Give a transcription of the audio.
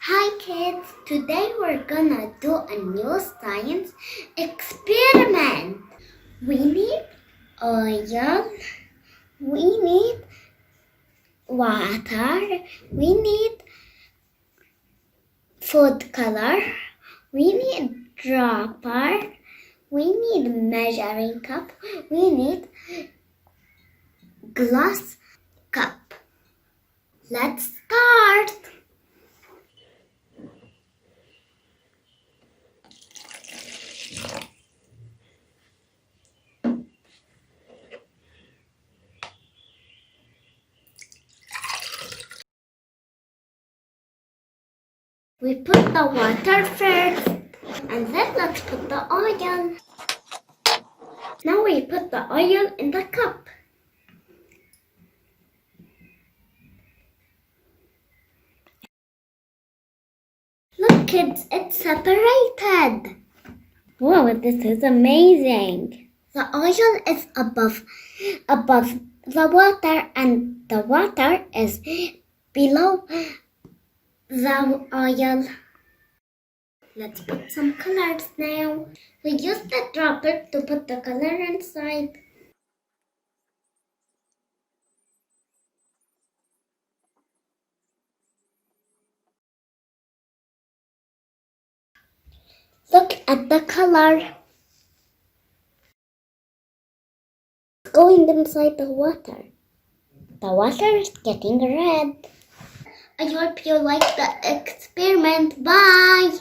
Hi kids, today we're gonna do a new science experiment. We need oil, we need water, we need food color, we need dropper, we need measuring cup, we need glass cup. Let's start. We put the water first, and then let's put the oil. Now we put the oil in the cup. Look kids, it's separated. Wow, this is amazing. The oil is above the water, and the water is below the oil. Let's put some colors now. We use the dropper to put the color inside. Look at the color. It's going inside the water. The water is getting red. I hope you like the experiment. Bye!